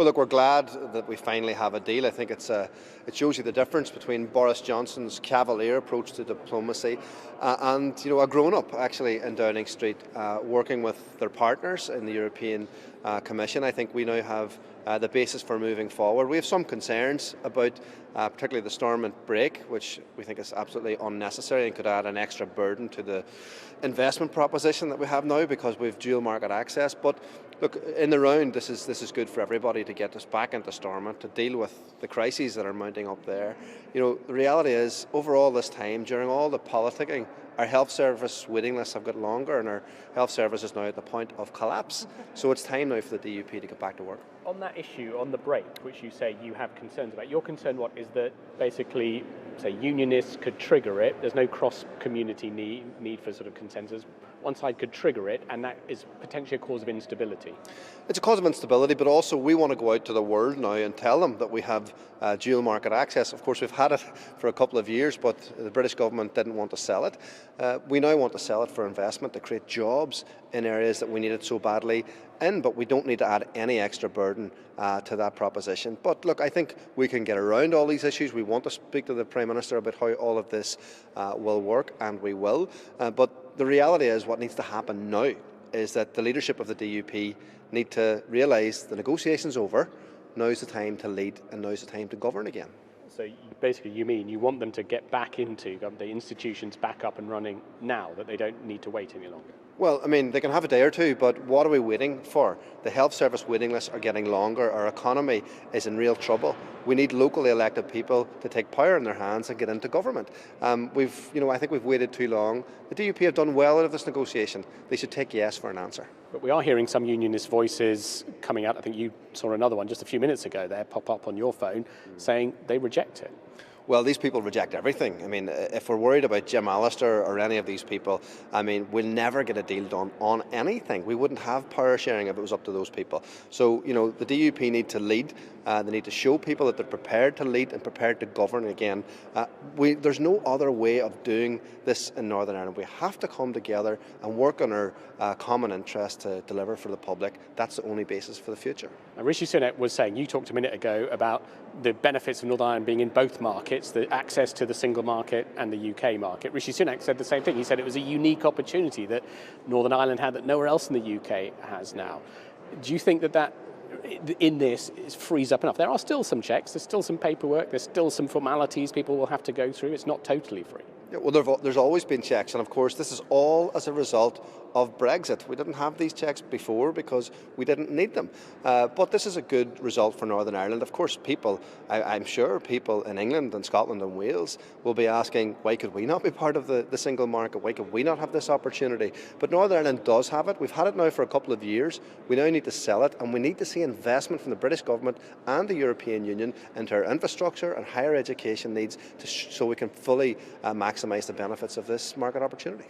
Well, look, we're glad that we finally have a deal. I think it shows you the difference between Boris Johnson's cavalier approach to diplomacy and a grown-up actually in Downing Street working with their partners in the European Commission. I think we now have the basis for moving forward. We have some concerns about particularly the Stormont break, which we think is absolutely unnecessary and could add an extra burden to the investment proposition that we have now because we have dual market access. But look, in the round, this is good for everybody to get us back into Stormont, to deal with the crises that are mounting up there. The reality is, over all this time, during all the politicking, our health service waiting lists have got longer and our health service is now at the point of collapse. So it's time now for the DUP to get back to work. On that issue, on the break, which you say you have concerns about, your concern is that basically, say, unionists could trigger it, there's no cross-community need for sort of consensus, one side could trigger it, and that is potentially a cause of instability. It's a cause of instability, but also we want to go out to the world now and tell them that we have dual market access. Of course, we've had it for a couple of years, but the British government didn't want to sell it. We now want to sell it for investment, to create jobs in areas that we need it so badly in, but we don't need to add any extra burden to that proposition. But look, I think we can get around all these issues. We want to speak to the Prime Minister about how all of this will work, and we will. But the reality is, what needs to happen now is that the leadership of the DUP need to realise the negotiation's over, now's the time to lead and now's the time to govern again. So basically you mean you want them to get back into the institutions back up and running now, that they don't need to wait any longer? Well, I mean, they can have a day or two, but what are we waiting for? The health service waiting lists are getting longer. Our economy is in real trouble. We need locally elected people to take power in their hands and get into government. I think we've waited too long. The DUP have done well out of this negotiation. They should take yes for an answer. But we are hearing some unionist voices coming out. I think you saw another one just a few minutes ago there pop up on your phone saying they reject it. Well, these people reject everything. I mean, if we're worried about Jim Allister or any of these people, I mean, we'll never get a deal done on anything. We wouldn't have power sharing if it was up to those people. So, the DUP need to lead. They need to show people that they're prepared to lead and prepared to govern again. There's no other way of doing this in Northern Ireland. We have to come together and work on our common interest to deliver for the public. That's the only basis for the future. Now, Rishi Sunak was saying, you talked a minute ago about the benefits of Northern Ireland being in both markets, the access to the single market and the UK market. Rishi Sunak said the same thing. He said it was a unique opportunity that Northern Ireland had that nowhere else in the UK has now. Do you think that in this frees up enough? There are still some checks, there's still some paperwork, there's still some formalities people will have to go through. It's not totally free. Yeah, well, there's always been checks, and of course this is all as a result of Brexit. We didn't have these checks before because we didn't need them. But this is a good result for Northern Ireland. Of course, I'm sure people in England and Scotland and Wales will be asking, why could we not be part of the single market? Why could we not have this opportunity? But Northern Ireland does have it. We've had it now for a couple of years. We now need to sell it, and we need to see investment from the British government and the European Union into our infrastructure and higher education needs so we can fully maximise the benefits of this market opportunity.